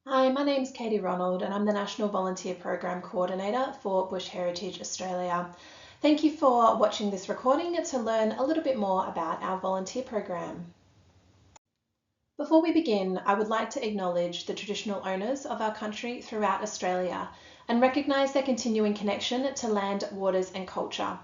Hi, my name's Katie Ronald and I'm the National Volunteer Program Coordinator for Bush Heritage Australia. Thank you for watching this recording to learn a little bit more about our volunteer program. Before we begin, I would like to acknowledge the traditional owners of our country throughout Australia and recognise their continuing connection to land, waters and culture.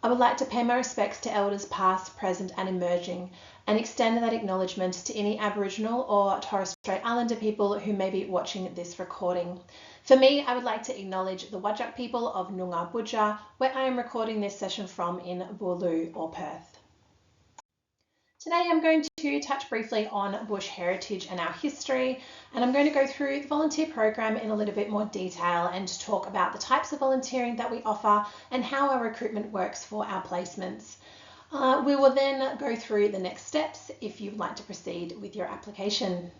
I would like to pay my respects to elders past, present and emerging and extend that acknowledgement to any Aboriginal or Torres Strait Islander people who may be watching this recording. For me, I would like to acknowledge the Whadjuk people of Noongar Boodja, where I am recording this session from in Boorloo or Perth. Today I'm going to touch briefly on bush heritage and our history, and I'm going to go through the volunteer program in a little bit more detail and talk about the types of volunteering that we offer and how our recruitment works for our placements. We will then go through the next steps if you'd like to proceed with your application.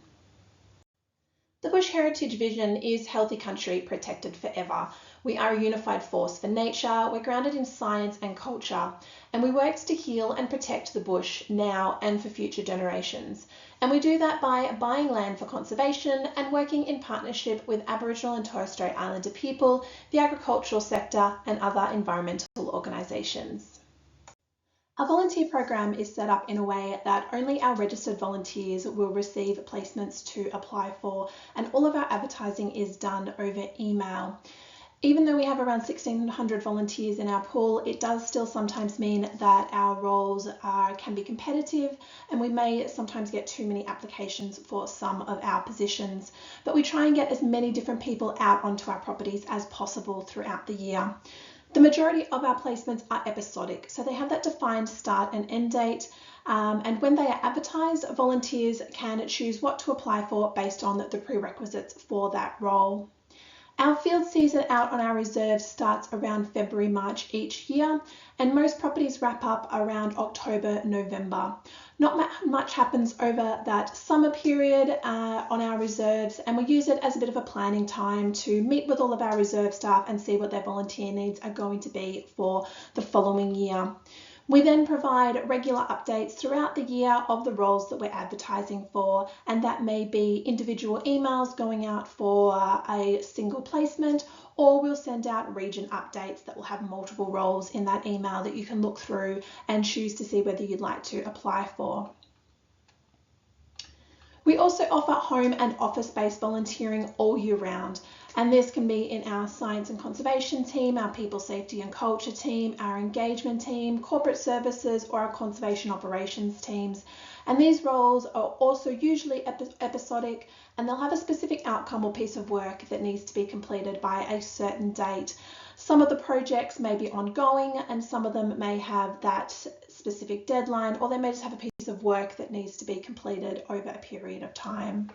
The Bush Heritage Vision is Healthy Country Protected Forever. We are a unified force for nature, we're grounded in science and culture, and we work to heal and protect the bush now and for future generations. And we do that by buying land for conservation and working in partnership with Aboriginal and Torres Strait Islander people, the agricultural sector and other environmental organisations. Our volunteer program is set up in a way that only our registered volunteers will receive placements to apply for, and all of our advertising is done over email. Even though we have around 1,600 volunteers in our pool, it does still sometimes mean that our roles can be competitive and we may sometimes get too many applications for some of our positions. But we try and get as many different people out onto our properties as possible throughout the year. The majority of our placements are episodic, so they have that defined start and end date, and when they are advertised, volunteers can choose what to apply for based on the prerequisites for that role. Our field season out on our reserves starts around February, March each year, and most properties wrap up around October, November. Not much happens over that summer period on our reserves, and we use it as a bit of a planning time to meet with all of our reserve staff and see what their volunteer needs are going to be for the following year. We then provide regular updates throughout the year of the roles that we're advertising for, and that may be individual emails going out for a single placement, or we'll send out region updates that will have multiple roles in that email that you can look through and choose to see whether you'd like to apply for. We also offer home and office-based volunteering all year round, and this can be in our science and conservation team, our people safety and culture team, our engagement team, corporate services or our conservation operations teams. And these roles are also usually episodic, and they'll have a specific outcome or piece of work that needs to be completed by a certain date. Some of the projects may be ongoing and some of them may have that specific deadline, or they may just have a piece of work that needs to be completed over a period of time.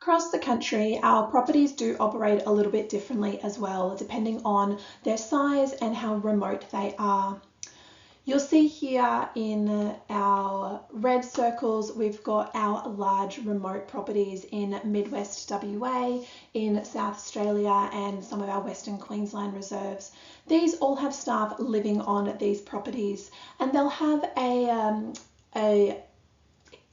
Across the country, our properties do operate a little bit differently as well, depending on their size and how remote they are. You'll see here in our red circles, we've got our large remote properties in Midwest WA, in South Australia and some of our Western Queensland reserves. These all have staff living on these properties, and they'll have a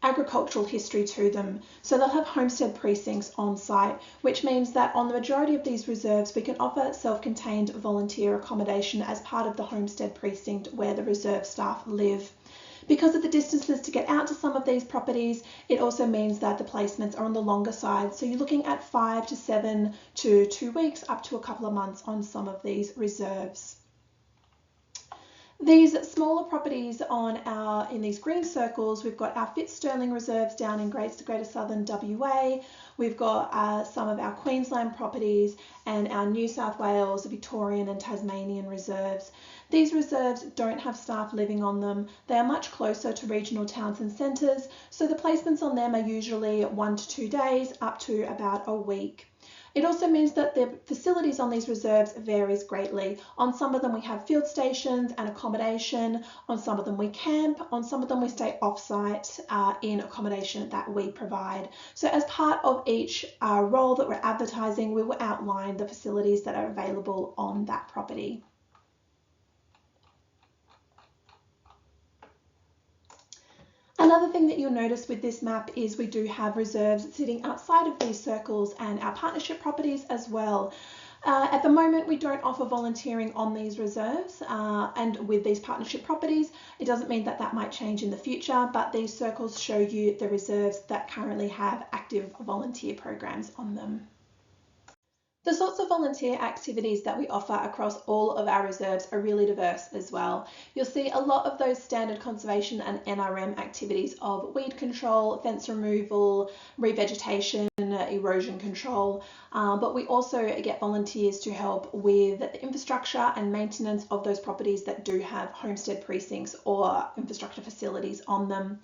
agricultural history to them. So they'll have homestead precincts on site, which means that on the majority of these reserves, we can offer self-contained volunteer accommodation as part of the homestead precinct where the reserve staff live. Because of the distances to get out to some of these properties, it also means that the placements are on the longer side. So you're looking at 5 to 7 to 2 weeks, up to a couple of months on some of these reserves. These smaller properties in these green circles, we've got our Fitzsterling reserves down in Greater Southern WA. We've got some of our Queensland properties and our New South Wales, Victorian and Tasmanian reserves. These reserves don't have staff living on them. They are much closer to regional towns and centres, so the placements on them are usually 1 to 2 days, up to about a week. It also means that the facilities on these reserves varies greatly. On some of them we have field stations and accommodation, on some of them we camp, on some of them we stay off-site in accommodation that we provide. So as part of each role that we're advertising, we will outline the facilities that are available on that property. Another thing that you'll notice with this map is we do have reserves sitting outside of these circles and our partnership properties as well. At the moment, we don't offer volunteering on these reserves and with these partnership properties. It doesn't mean that that might change in the future, but these circles show you the reserves that currently have active volunteer programs on them. The sorts of volunteer activities that we offer across all of our reserves are really diverse as well. You'll see a lot of those standard conservation and NRM activities of weed control, fence removal, revegetation, erosion control, but we also get volunteers to help with the infrastructure and maintenance of those properties that do have homestead precincts or infrastructure facilities on them.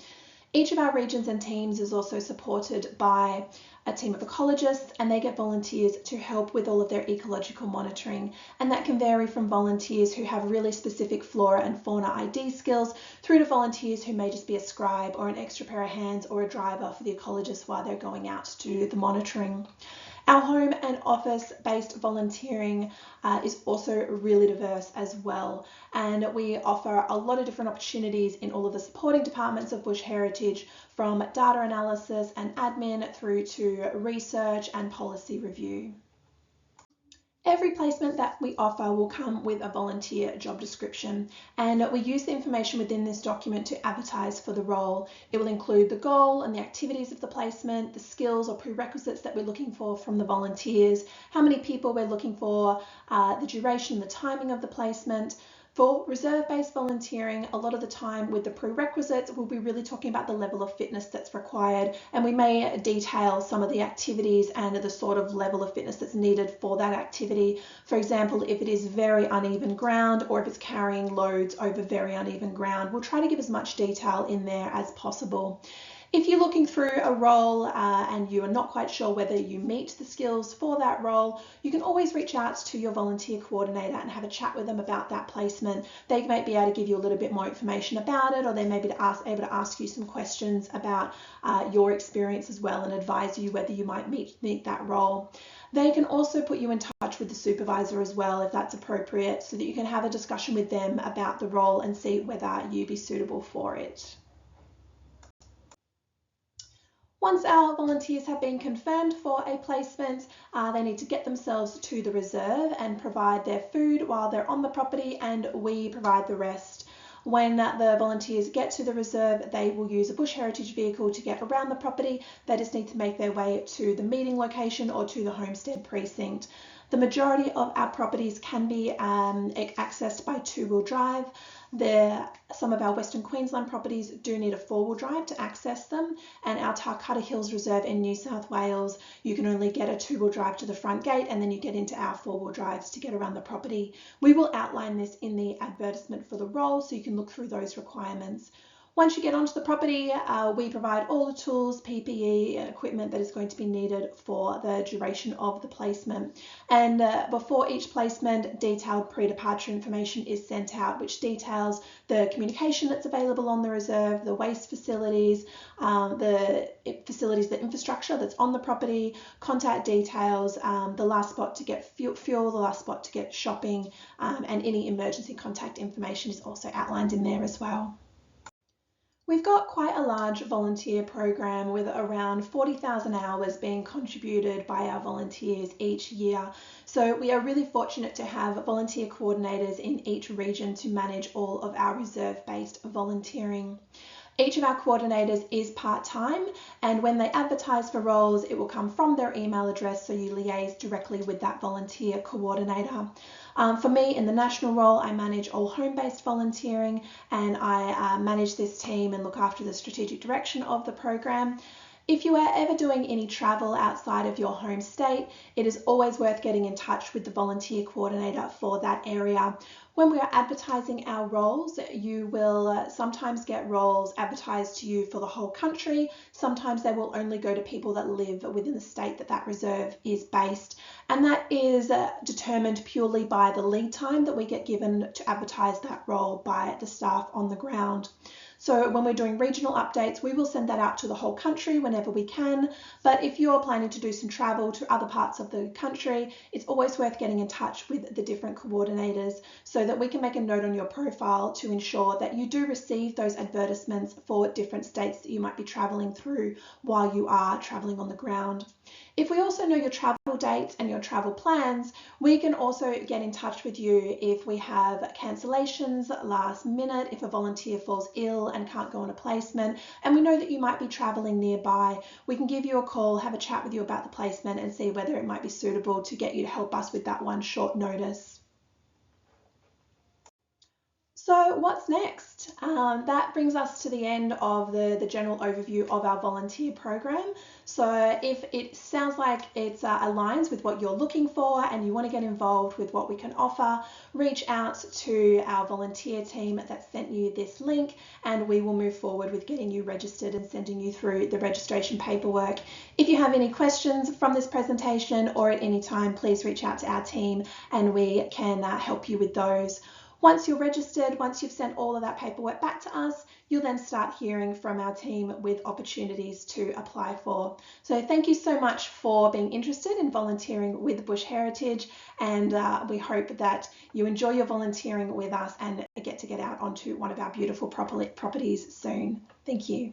Each of our regions and teams is also supported by a team of ecologists, and they get volunteers to help with all of their ecological monitoring, and that can vary from volunteers who have really specific flora and fauna ID skills through to volunteers who may just be a scribe or an extra pair of hands or a driver for the ecologists while they're going out to do the monitoring. Our home and office-based volunteering is also really diverse as well, and we offer a lot of different opportunities in all of the supporting departments of Bush Heritage, from data analysis and admin through to research and policy review. Every placement that we offer will come with a volunteer job description, and we use the information within this document to advertise for the role. It will include the goal and the activities of the placement, the skills or prerequisites that we're looking for from the volunteers, how many people we're looking for, the duration and the timing of the placement. For reserve-based volunteering, a lot of the time with the prerequisites, we'll be really talking about the level of fitness that's required, and we may detail some of the activities and the sort of level of fitness that's needed for that activity. For example, if it is very uneven ground or if it's carrying loads over very uneven ground, we'll try to give as much detail in there as possible. If you're looking through a role and you are not quite sure whether you meet the skills for that role, you can always reach out to your volunteer coordinator and have a chat with them about that placement. They might be able to give you a little bit more information about it, or they may be able to ask you some questions about your experience as well and advise you whether you might meet that role. They can also put you in touch with the supervisor as well if that's appropriate, so that you can have a discussion with them about the role and see whether you'd be suitable for it. Once our volunteers have been confirmed for a placement, they need to get themselves to the reserve and provide their food while they're on the property, and we provide the rest. When the volunteers get to the reserve, they will use a Bush Heritage vehicle to get around the property. They just need to make their way to the meeting location or to the homestead precinct. The majority of our properties can be accessed by two-wheel drive. Some of our Western Queensland properties do need a four-wheel drive to access them, and our Tarcutta Hills Reserve in New South Wales, you can only get a two-wheel drive to the front gate, and then you get into our four-wheel drives to get around the property. We will outline this in the advertisement for the role, so you can look through those requirements. Once you get onto the property, we provide all the tools, PPE and equipment that is going to be needed for the duration of the placement. And before each placement, detailed pre-departure information is sent out, which details the communication that's available on the reserve, the waste facilities, the infrastructure that's on the property, contact details, the last spot to get fuel, the last spot to get shopping, and any emergency contact information is also outlined in there as well. We've got quite a large volunteer program with around 40,000 hours being contributed by our volunteers each year. So we are really fortunate to have volunteer coordinators in each region to manage all of our reserve-based volunteering. Each of our coordinators is part-time, and when they advertise for roles, it will come from their email address, so you liaise directly with that volunteer coordinator. For me, in the national role, I manage all home-based volunteering, and I manage this team and look after the strategic direction of the program. If you are ever doing any travel outside of your home state, it is always worth getting in touch with the volunteer coordinator for that area. When we are advertising our roles, you will sometimes get roles advertised to you for the whole country. Sometimes they will only go to people that live within the state that that reserve is based. And that is determined purely by the lead time that we get given to advertise that role by the staff on the ground. So when we're doing regional updates, we will send that out to the whole country whenever we can. But if you're planning to do some travel to other parts of the country, it's always worth getting in touch with the different coordinators so that we can make a note on your profile to ensure that you do receive those advertisements for different states that you might be traveling through while you are traveling on the ground. If we also know your travel dates and your travel plans, we can also get in touch with you if we have cancellations last minute, if a volunteer falls ill and can't go on a placement, and we know that you might be traveling nearby. We can give you a call, have a chat with you about the placement and see whether it might be suitable to get you to help us with that one short notice. So what's next? That brings us to the end of the general overview of our volunteer program. So if it sounds like it aligns with what you're looking for and you want to get involved with what we can offer, reach out to our volunteer team that sent you this link and we will move forward with getting you registered and sending you through the registration paperwork. If you have any questions from this presentation or at any time, please reach out to our team and we can help you with those. Once you're registered, once you've sent all of that paperwork back to us, you'll then start hearing from our team with opportunities to apply for. So thank you so much for being interested in volunteering with Bush Heritage, and we hope that you enjoy your volunteering with us and get out onto one of our beautiful properties soon. Thank you.